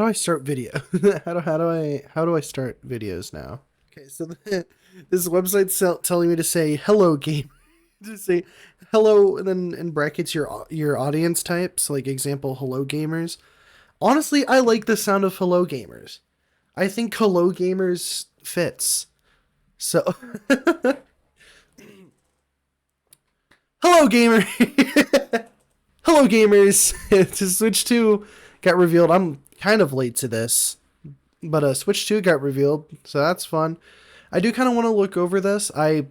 How do I start video? How do I start videos now? Okay, so this website's telling me to say hello game, to say hello, and then in brackets your audience types, like example hello gamers. Honestly, I like the sound of hello gamers. I think hello gamers fits. So hello gamer, hello gamers. To Switch 2 got revealed. I'm kind of late to this, but Switch 2 got revealed, so that's fun. I do kind of want to look over this. I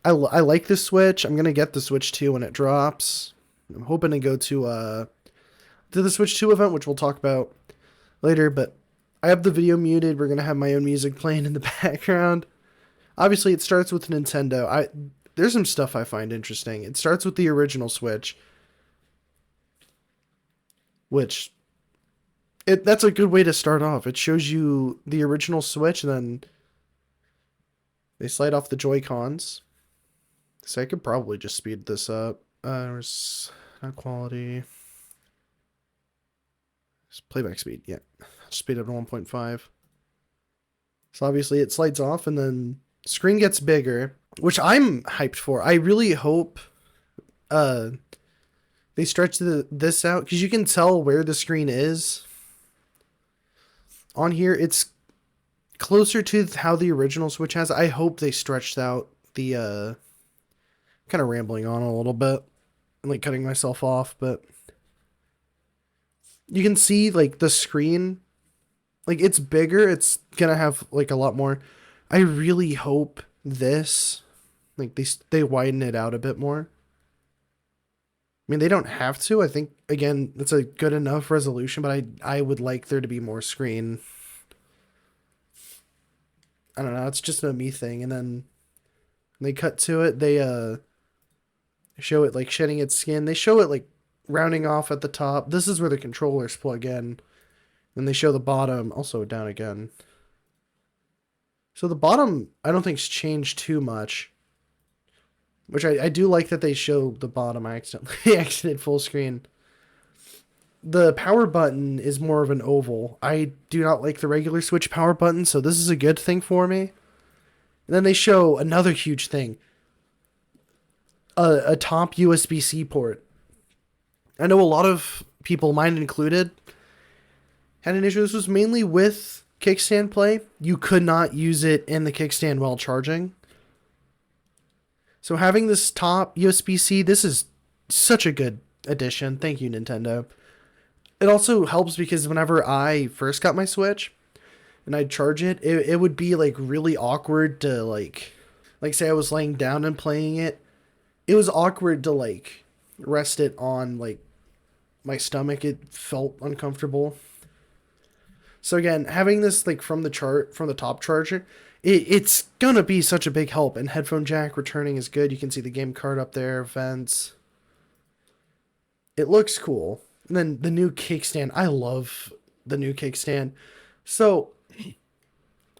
like the Switch. I'm gonna get the Switch 2 when it drops. I'm hoping to go to the Switch 2 event, which we'll talk about later. But I have the video muted. We're gonna have my own music playing in the background. Obviously, it starts with Nintendo. There's some stuff I find interesting. It starts with the original Switch, which that's a good way to start off. It shows you the original Switch, and then they slide off the Joycons. So I could probably just speed this up. There's not quality. Just playback speed, yeah. Speed up to 1.5. So obviously it slides off and then screen gets bigger, which I'm hyped for. I really hope they stretch this out, because you can tell where the screen is. On here, it's closer to how the original Switch has. I hope they stretched out the kind of rambling on a little bit and like cutting myself off, but you can see like the screen, like it's bigger. It's gonna have like a lot more. I really hope this, like they widen it out a bit more. I mean, they don't have to. I think again, that's a good enough resolution, but I would like there to be more screen. I don't know. It's just a me thing. And then they cut to it. They show it like shedding its skin. They show it like rounding off at the top. This is where the controllers plug in. And they show the bottom also down again. So the bottom, I don't think's changed too much. Which I do like that they show the bottom. I accidentally exited full screen. The power button is more of an oval. I do not like the regular Switch power button, so this is a good thing for me. And then they show another huge thing. A top USB-C port. I know a lot of people, mine included, had an issue. This was mainly with kickstand play. You could not use it in the kickstand while charging. So having this top USB-C, this is such a good addition. Thank you, Nintendo. It also helps because whenever I first got my Switch and I'd charge it would be like really awkward to like say I was laying down and playing it. It was awkward to like rest it on like my stomach. It felt uncomfortable. So again, having this like from the top charger, it's gonna be such a big help. And headphone jack returning is good. You can see the game card up there, vents. It looks cool. And then the new kickstand. I love the new kickstand. So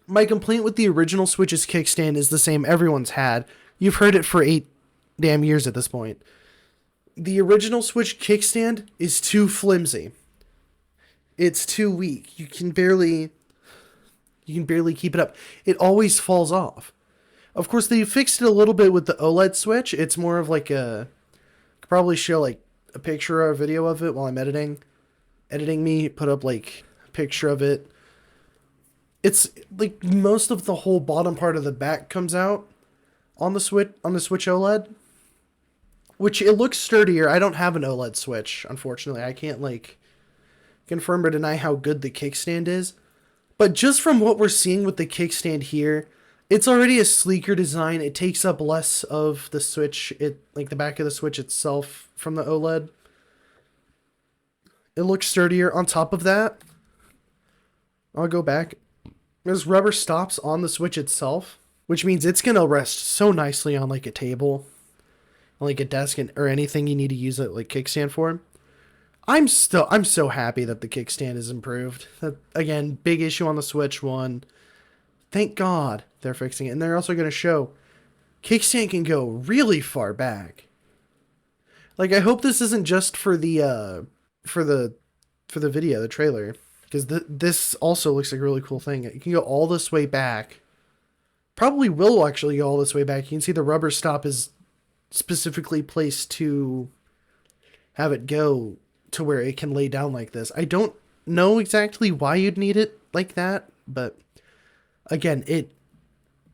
my complaint with the original Switch's kickstand is the same everyone's had. You've heard it for 8 damn years at this point. The original Switch kickstand is too flimsy. It's too weak. You can barely keep it up. It always falls off. Of course, they fixed it a little bit with the OLED Switch. It's more of like I could probably show like a picture or a video of it while I'm editing me, put up like a picture of it. It's like most of the whole bottom part of the back comes out on the Switch OLED, which it looks sturdier. I don't have an OLED Switch, unfortunately. I can't like confirm or deny how good the kickstand is. But just from what we're seeing with the kickstand here, it's already a sleeker design. It takes up less of the Switch, like the back of the Switch itself from the OLED. It looks sturdier. On top of that, I'll go back. There's rubber stops on the Switch itself, which means it's going to rest so nicely on like a table, on like a desk, or anything you need to use it like kickstand for. I'm so happy that the kickstand is improved. That, again, big issue on the Switch one. Thank God they're fixing it. And they're also going to show kickstand can go really far back. Like, I hope this isn't just for the video, the trailer. because this also looks like a really cool thing. You can go all this way back. Probably will actually go all this way back. You can see the rubber stop is specifically placed to have it go to where it can lay down like this. I don't know exactly why you'd need it like that, but again,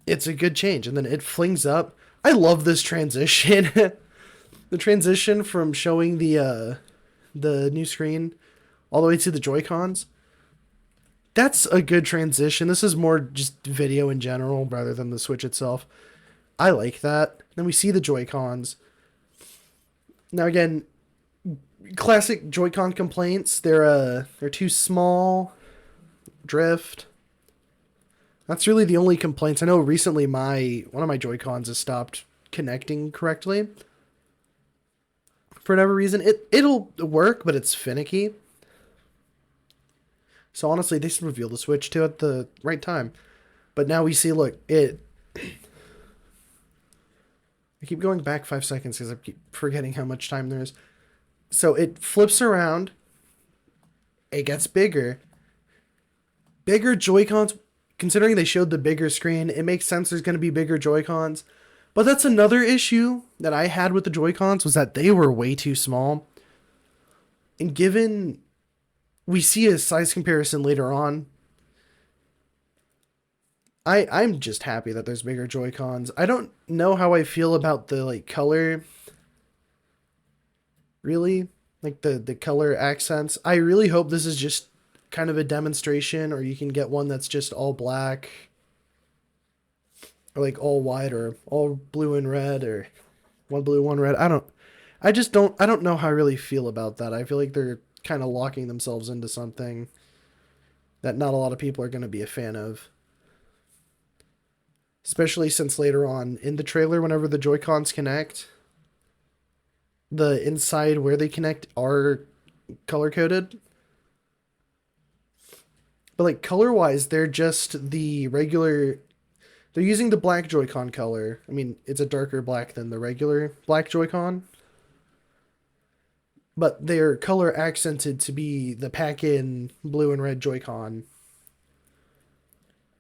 it's a good change. And then it flings up. I love this transition. The transition from showing the new screen all the way to the Joy-Cons. That's a good transition. This is more just video in general rather than the Switch itself. I like that. Then we see the Joy-Cons. Now again, classic Joy-Con complaints. They're too small, drift. That's really the only complaints. I know recently one of my Joy-Cons has stopped connecting correctly. For whatever reason, it'll work, but it's finicky. So honestly, they should reveal the Switch too at the right time. But now we see, look, I keep going back 5 seconds because I keep forgetting how much time there is. So it flips around. It gets bigger. Bigger Joy-Cons. Considering they showed the bigger screen, it makes sense there's going to be bigger Joy-Cons. But that's another issue that I had with the Joy-Cons, was that they were way too small. And given we see a size comparison later on, I'm just happy that there's bigger Joy-Cons. I don't know how I feel about the color. Really? The color accents. I really hope this is just kind of a demonstration, or you can get one that's just all black, or all white, or all blue and red, or one blue, one red. I don't know how I really feel about that. I feel like they're kind of locking themselves into something that not a lot of people are going to be a fan of. Especially since later on in the trailer, whenever the Joy-Cons connect, the inside where they connect are color-coded. But color-wise, they're just the regular. They're using the black Joy-Con color. I mean, it's a darker black than the regular black Joy-Con. But they're color accented to be the pack-in blue and red Joy-Con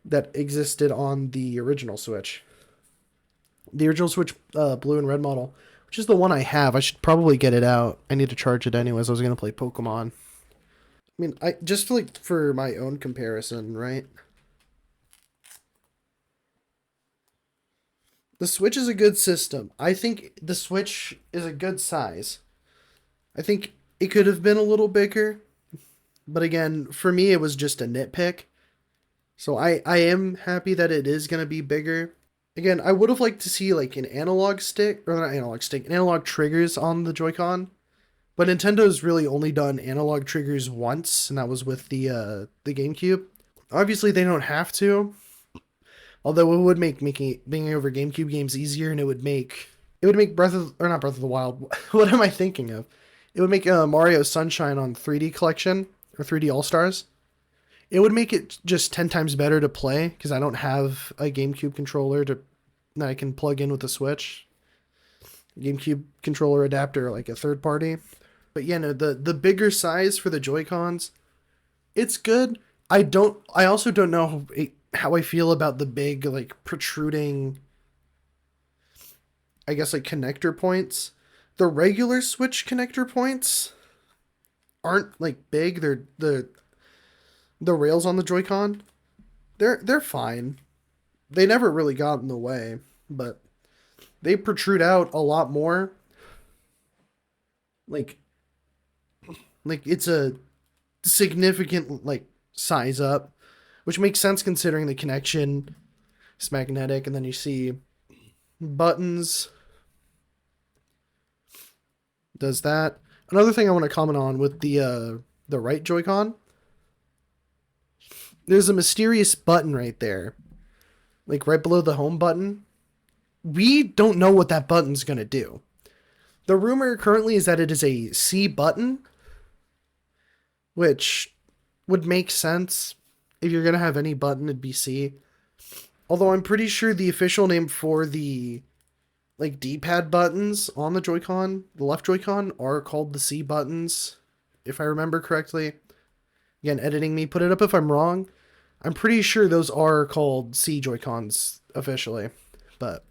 that existed on the original Switch. The original Switch blue and red model, which is the one I have. I should probably get it out. I need to charge it anyways. I was going to play Pokemon. I mean, just for my own comparison, right? The Switch is a good system. I think the Switch is a good size. I think it could have been a little bigger. But again, for me, it was just a nitpick. So I am happy that it is going to be bigger. Again, I would have liked to see an analog stick, or not analog stick, analog triggers on the Joy-Con. But Nintendo's really only done analog triggers once, and that was with the GameCube. Obviously, they don't have to. Although it would make being over GameCube games easier, and it would make not Breath of the Wild. What am I thinking of? It would make Mario Sunshine on 3D Collection or 3D All Stars. It would make it just 10 times better to play because I don't have a GameCube controller that I can plug in with the Switch. GameCube controller adapter, a third party. But yeah, no, the bigger size for the Joy-Cons, it's good. I also don't know how I feel about the big protruding, I guess connector points. The regular Switch connector points aren't big. They're the rails on the Joy-Con. They're fine. They never really got in the way, but they protrude out a lot more. It's a significant size up, which makes sense considering the connection is magnetic, and then you see buttons. Does that. Another thing I want to comment on with the right Joy-Con, there's a mysterious button right there, right below the home button. We don't know what that button's gonna do. The rumor currently is that it is a C button, which would make sense. If you're gonna have any button, it'd be C. Although I'm pretty sure the official name for the D-pad buttons on the Joy-Con, the left Joy-Con, are called the C buttons, if I remember correctly. Again, editing me, put it up if I'm wrong. I'm pretty sure those are called C Joycons officially, but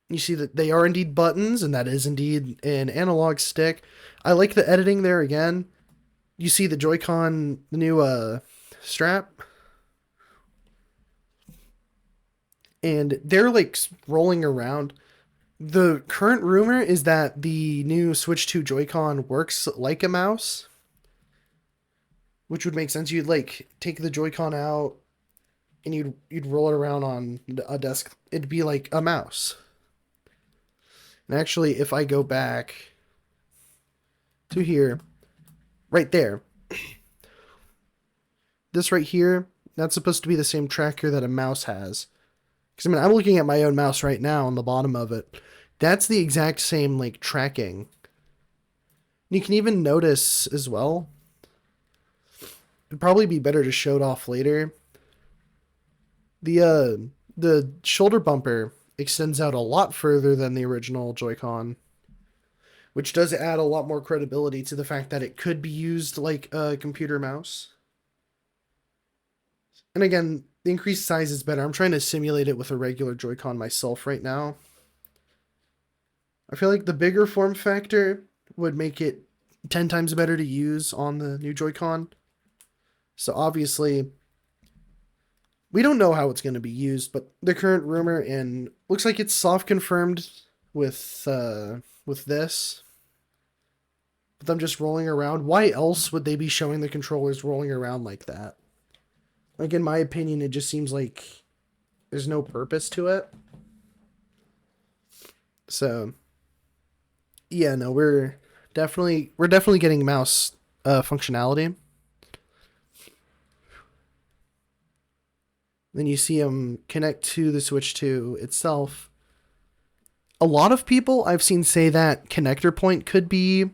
you see that they are indeed buttons, and that is indeed an analog stick. I like the editing there again. You see the Joy-Con, the new strap, and they're like rolling around. The current rumor is that the new Switch 2 Joy-Con works like a mouse, which would make sense. You'd like take the Joy-Con out and you'd roll it around on a desk. It'd be like a mouse. And actually, if I go back to here, right there, this right here, that's supposed to be the same tracker that a mouse has. Because I mean, I'm looking at my own mouse right now on the bottom of it. That's the exact same like tracking. You can even notice as well. It'd probably be better to show it off later. The shoulder bumper extends out a lot further than the original Joy-Con, which does add a lot more credibility to the fact that it could be used like a computer mouse. And again, the increased size is better. I'm trying to simulate it with a regular Joy-Con myself right now. I feel like the bigger form factor would make it 10 times better to use on the new Joy-Con. So obviously, we don't know how it's going to be used, but the current rumor, and looks like it's soft confirmed with this. With them just rolling around. Why else would they be showing the controllers rolling around like that? Like, in my opinion, it just seems like there's no purpose to it. So, yeah, no, we're definitely getting mouse functionality. Then you see them connect to the Switch 2 itself. A lot of people I've seen say that connector point could be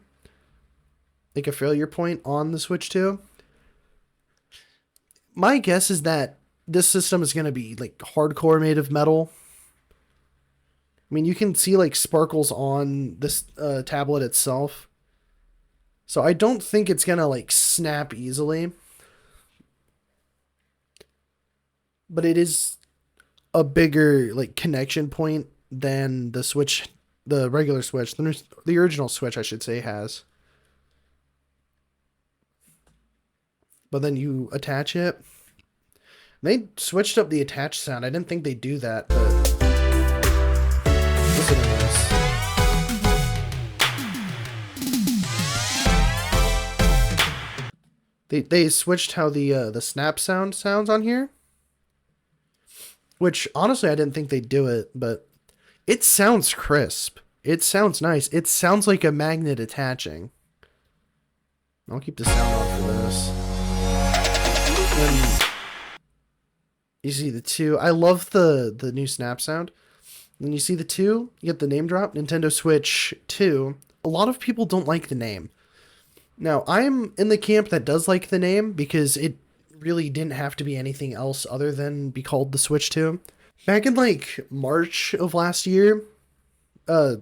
like a failure point on the Switch 2. My guess is that this system is going to be like hardcore made of metal. I mean, you can see like sparkles on this tablet itself. So I don't think it's going to like snap easily. But it is a bigger like connection point than the Switch, the regular Switch, the original Switch, I should say, has. But then you attach it. They switched up the attach sound. I didn't think they'd do that, but listen to this. They switched how the snap sounds on here. Which, honestly, I didn't think they'd do it, but it sounds crisp. It sounds nice. It sounds like a magnet attaching. I'll keep the sound on for this. And you see the 2. I love the new snap sound. Then you see the 2, you get the name drop, Nintendo Switch 2. A lot of people don't like the name. Now, I'm in the camp that does like the name because it really didn't have to be anything else other than be called the Switch 2. Back in like March of last year, there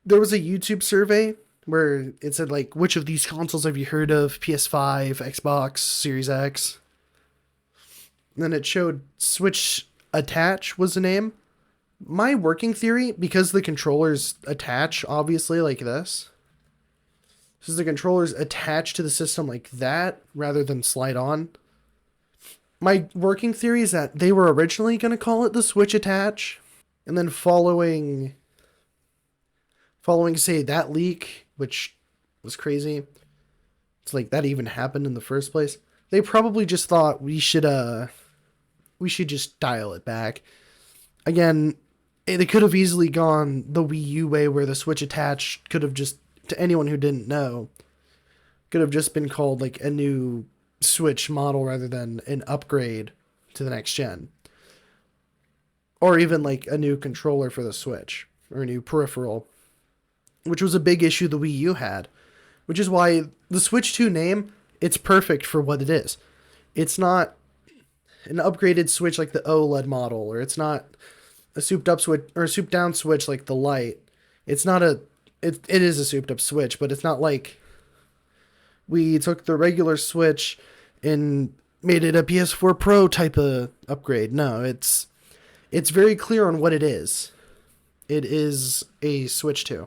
was a YouTube survey where it said like, which of these consoles have you heard of? PS5, Xbox, Series X. And then it showed Switch Attach was the name. My working theory, because the controllers attach obviously like this, since the controllers attach to the system like that rather than slide on, my working theory is that they were originally going to call it the Switch Attach, and then following say that leak, which was crazy, it's like that even happened in the first place, they probably just thought we should just dial it back. Again, they could have easily gone the Wii U way, where the Switch Attach could have just, to anyone who didn't know, could have just been called like a new Switch model rather than an upgrade to the next gen. Or even like a new controller for the Switch, or a new peripheral, which was a big issue the Wii U had. Which is why the Switch 2 name, it's perfect for what it is. It's not an upgraded Switch like the OLED model, or it's not a souped up Switch or a souped down Switch like the Lite. It's not a, it is a souped up Switch, but it's not like we took the regular Switch and made it a PS4 Pro type of upgrade. No, it's very clear on what it is. It is a Switch 2.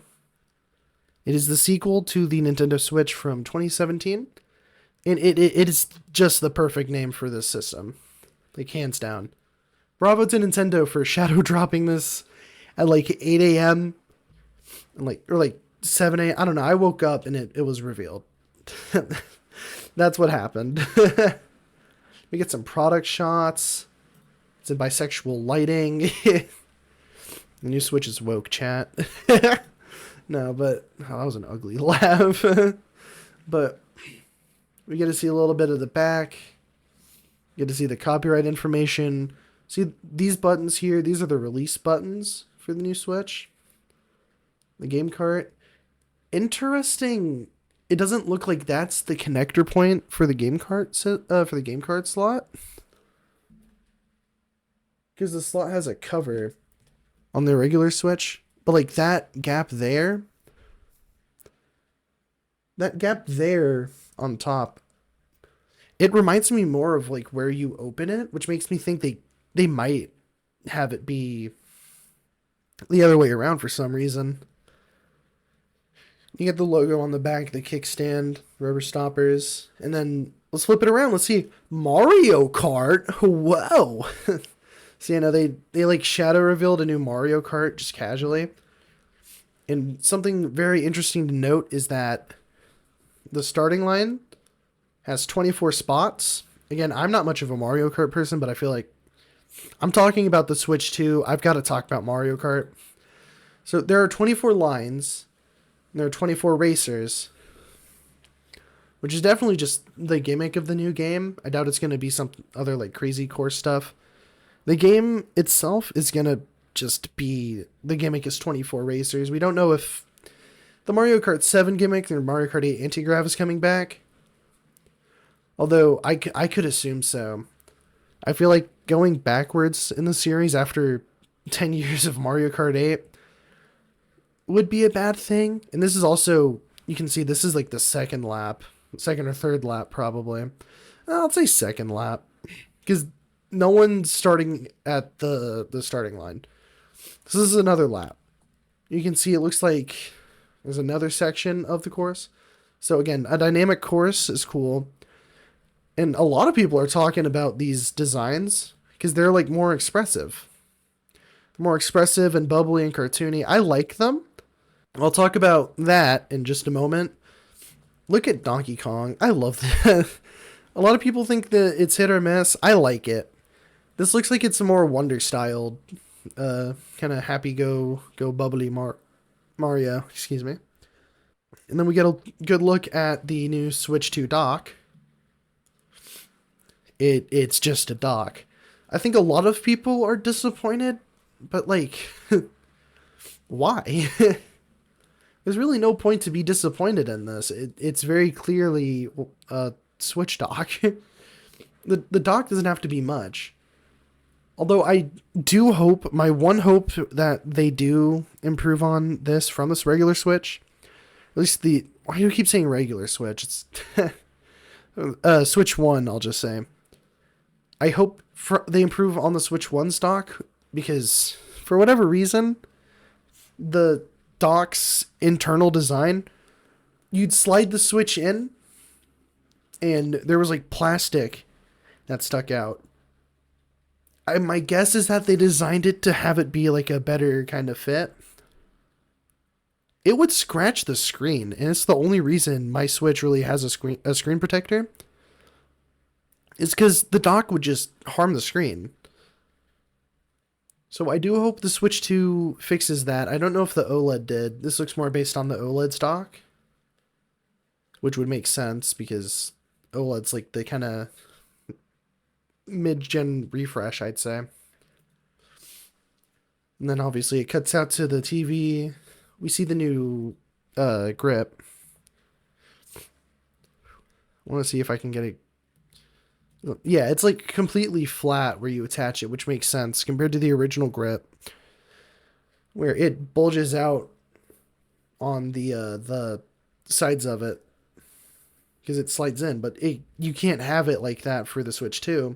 It is the sequel to the Nintendo Switch from 2017, and it is just the perfect name for this system, like hands down. Bravo to Nintendo for shadow dropping this at like 8 a.m. and like 7 a.m. I don't know. I woke up and it was revealed. That's what happened. We get some product shots. It's in bisexual lighting. The new Switch is woke, chat. No, but that was an ugly laugh. But we get to see a little bit of the back. Get to see the copyright information. See these buttons here. These are the release buttons for the new Switch. The game cart. Interesting. It doesn't look like that's the connector point for the game cart slot. Because the slot has a cover on the regular Switch. But like that gap there on top, it reminds me more of like where you open it, which makes me think they might have it be the other way around for some reason. You get the logo on the back, the kickstand, rubber stoppers, and then let's flip it around. Let's see Mariokart. Whoa. So, they like shadow revealed a new Mario Kart just casually. And something very interesting to note is that the starting line has 24 spots. Again, I'm not much of a Mario Kart person, but I feel like I'm talking about the Switch 2. I've got to talk about Mario Kart. So there are 24 lines. There are 24 racers, which is definitely just the gimmick of the new game. I doubt it's going to be some other like crazy course stuff. The game itself is going to just be, the gimmick is 24 racers. We don't know if the Mario Kart 7 gimmick or Mario Kart 8 Anti-Grav is coming back. Although I could assume so. I feel like going backwards in the series after 10 years of Mario Kart 8 would be a bad thing. And this is also, you can see this is like the second or third lap probably. I'll say second lap. Because no one's starting at the starting line. So this is another lap. You can see it looks like there's another section of the course. So again, a dynamic course is cool. And a lot of people are talking about these designs because they're like more expressive. More expressive and bubbly and cartoony. I like them. I'll talk about that in just a moment. Look at Donkey Kong. I love that. A lot of people think that it's hit or miss. I like it. This looks like it's a more Wonder styled, kind of happy go bubbly Mario. Excuse me. And then we get a good look at the new Switch 2 dock. It's just a dock. I think a lot of people are disappointed, but like, why? There's really no point to be disappointed in this. It's very clearly a Switch dock. The dock doesn't have to be much. Although I do hope, my one hope that they do improve on this from this regular Switch. At least why do you keep saying regular Switch? It's Switch 1, I'll just say. I hope they improve on the Switch 1 stock because for whatever reason, the dock's internal design, you'd slide the Switch in and there was like plastic that stuck out. My guess is that they designed it to have it be like a better kind of fit. It would scratch the screen, and it's the only reason my Switch really has a screen protector. It's because the dock would just harm the screen. So I do hope the Switch 2 fixes that. I don't know if the OLED did. This looks more based on the OLED stock, which would make sense because OLED's like the kind of mid-gen refresh, I'd say. And then obviously it cuts out to the TV. We see the new grip. I want to see if I can get it. Yeah, it's like completely flat where you attach it, which makes sense compared to the original grip, where it bulges out on the sides of it. because it slides in, but you can't have it like that for the Switch 2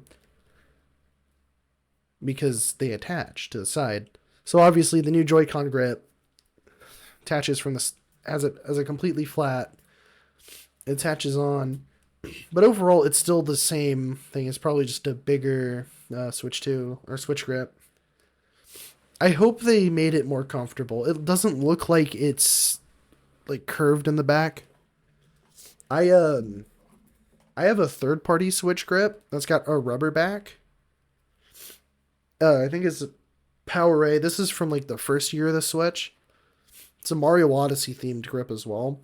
because they attach to the side. So obviously the new Joy-Con grip attaches from the as a completely flat. It attaches on, but overall it's still the same thing. It's probably just a bigger Switch 2 or Switch grip. I hope they made it more comfortable. It doesn't look like it's like curved in the back. I have a third party Switch grip that's got a rubber back. I think it's PowerA. This is from like the first year of the Switch. It's a Mario Odyssey themed grip as well.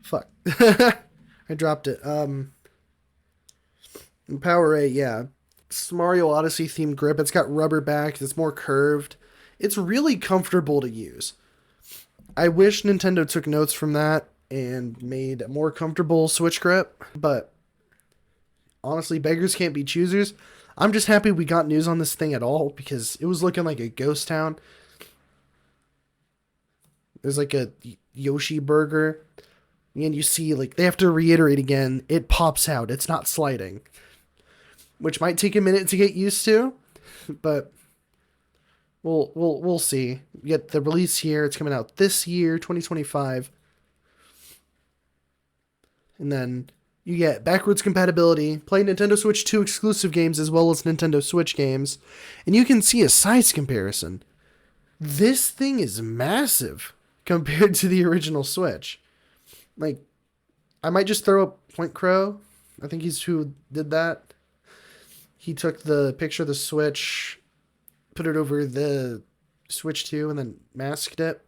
Fuck. I dropped it. PowerA, yeah. It's Mario Odyssey themed grip. It's got rubber back. It's more curved. It's really comfortable to use. I wish Nintendo took notes from that and made a more comfortable Switch grip, but honestly, beggars can't be choosers. I'm just happy we got news on this thing at all because it was looking like a ghost town. There's like a Yoshi burger, and you see, like, they have to reiterate again, it pops out. It's not sliding, which might take a minute to get used to, but we'll see. We get the release here. It's coming out this year, 2025. And then you get backwards compatibility, play Nintendo Switch 2 exclusive games as well as Nintendo Switch games, and you can see a size comparison. This thing is massive compared to the original Switch. Like, I might just throw up Point Crow. I think he's who did that. He took the picture of the Switch, put it over the Switch 2, and then masked it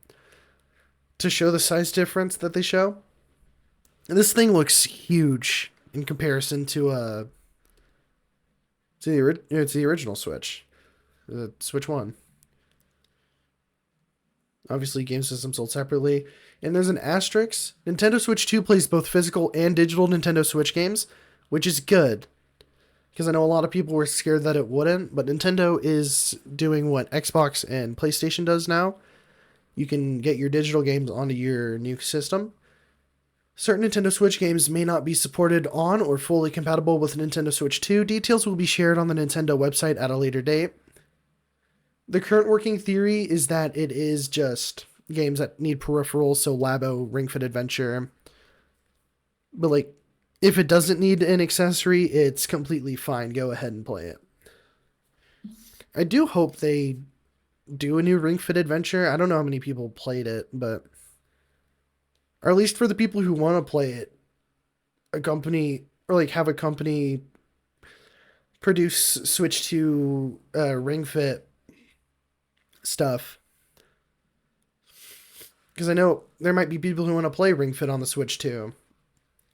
to show the size difference that they show. And this thing looks huge in comparison to the original Switch, the Switch 1. Obviously, game system sold separately. And there's an asterisk. Nintendo Switch 2 plays both physical and digital Nintendo Switch games, which is good. Because I know a lot of people were scared that it wouldn't, but Nintendo is doing what Xbox and PlayStation does now. You can get your digital games onto your new system. Certain Nintendo Switch games may not be supported on or fully compatible with Nintendo Switch 2. Details will be shared on the Nintendo website at a later date. The current working theory is that it is just games that need peripherals, so Labo, Ring Fit Adventure. But, like, if it doesn't need an accessory, it's completely fine. Go ahead and play it. I do hope they do a new Ring Fit Adventure. I don't know how many people played it, but... or at least for the people who want to play it, a company, or like have a company produce Switch 2 Ring Fit stuff. Because I know there might be people who want to play Ring Fit on the Switch 2.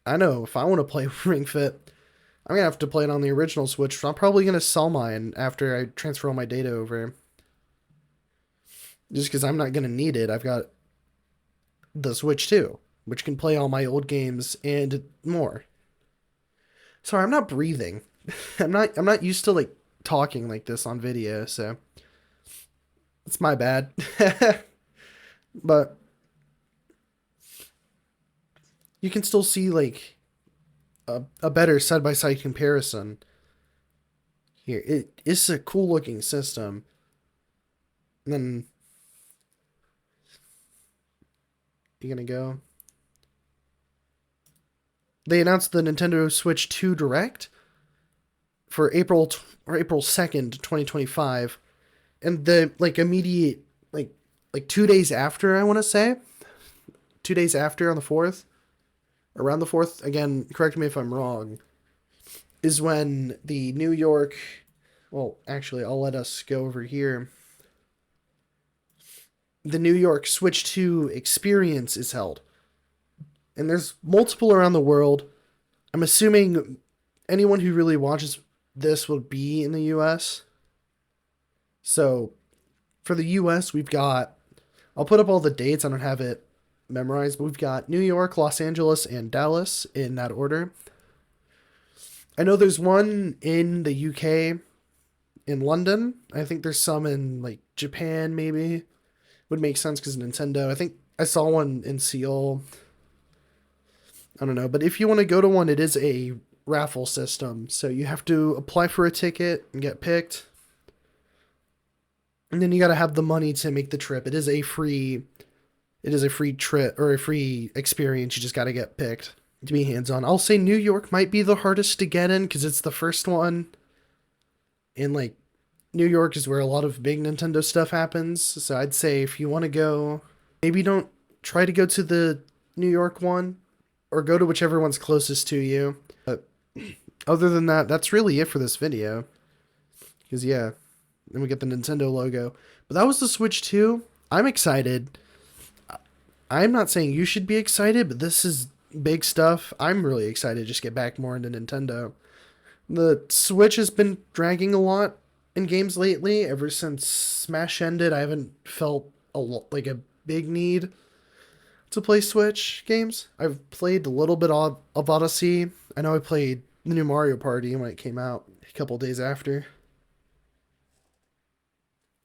I know if I want to play Ring Fit, I'm going to have to play it on the original Switch. So I'm probably going to sell mine after I transfer all my data over. Just because I'm not going to need it. I've got the Switch 2, which can play all my old games and more. Sorry, I'm not breathing. I'm not used to like talking like this on video, so it's my bad. But you can still see like a better side-by-side comparison here. It's a cool looking system. And then you're gonna go. They announced the Nintendo Switch 2 Direct for April 2nd, 2025. And the like immediate like 2 days after, I want to say 2 days after, on the 4th, around the 4th, again, correct me if I'm wrong, is when the New York, well, actually, I'll let us go over here. The New York Switch 2 experience is held. And there's multiple around the world. I'm assuming anyone who really watches this will be in the US. So, for the US, we've got... I'll put up all the dates. I don't have it memorized, but we've got New York, Los Angeles, and Dallas in that order. I know there's one in the UK, in London. I think there's some in, like, Japan, maybe. Would make sense because Nintendo. I think I saw one in Seoul. I don't know. But if you want to go to one, it is a raffle system. So you have to apply for a ticket and get picked. And then you got to have the money to make the trip. It is a free trip or a free experience. You just got to get picked to be hands-on. I'll say New York might be the hardest to get in because it's the first one. And like New York is where a lot of big Nintendo stuff happens. So I'd say if you want to go, maybe don't try to go to the New York one or go to whichever one's closest to you. But other than that, that's really it for this video. Because yeah, then we get the Nintendo logo. But that was the Switch 2. I'm excited. I'm not saying you should be excited, but this is big stuff. I'm really excited to just get back more into Nintendo. The Switch has been dragging a lot in games lately. Ever since Smash ended, I haven't felt like a big need to play Switch games. I've played a little bit of Odyssey. I know I played the new Mario Party when it came out a couple days after.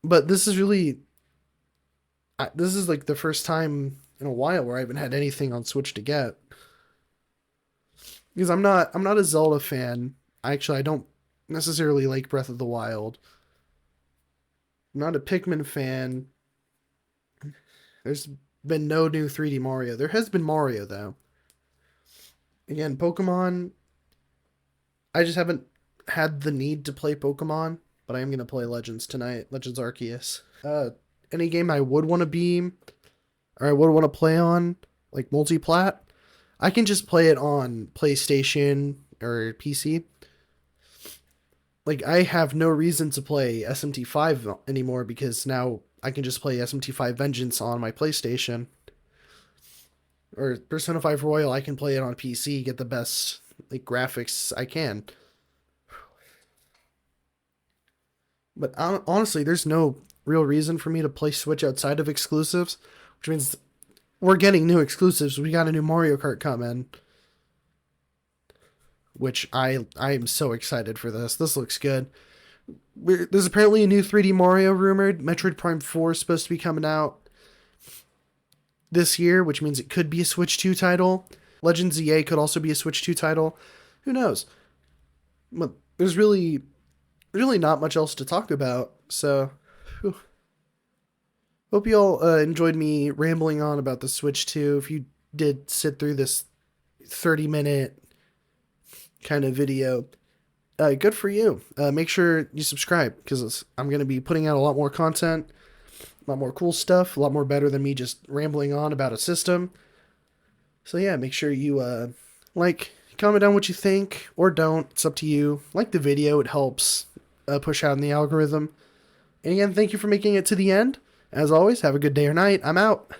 But this is like the first time in a while where I haven't had anything on Switch to get. Because I'm not a Zelda fan. I don't necessarily like Breath of the Wild. I'm not a Pikmin fan. There's been no new 3D Mario. There has been Mario, though. Again, Pokemon, I just haven't had the need to play Pokemon, but I am going to play Legends tonight. Legends Arceus. Any game I would want to be, or I would want to play on, like multi-plat, I can just play it on PlayStation or PC. Like, I have no reason to play SMT5 anymore because now I can just play SMT5 Vengeance on my PlayStation. Or Persona 5 Royal, I can play it on PC, get the best like graphics I can. But honestly, there's no real reason for me to play Switch outside of exclusives, which means we're getting new exclusives. We got a new Mario Kart coming, which I am so excited for this. This looks good. There's apparently a new 3D Mario rumored. Metroid Prime 4 is supposed to be coming out this year, which means it could be a Switch 2 title. Legends EA could also be a Switch 2 title. Who knows? But there's really not much else to talk about. So, whew. Hope you all enjoyed me rambling on about the Switch 2. If you did sit through this 30-minute kind of video, good for you. Make sure you subscribe because I'm going to be putting out a lot more content, a lot more cool stuff, a lot more better than me just rambling on about a system. So yeah, make sure you comment down what you think or don't. It's up to you. Like the video, it helps push out in the algorithm. And again, thank you for making it to the end. As always, have a good day or night. I'm out.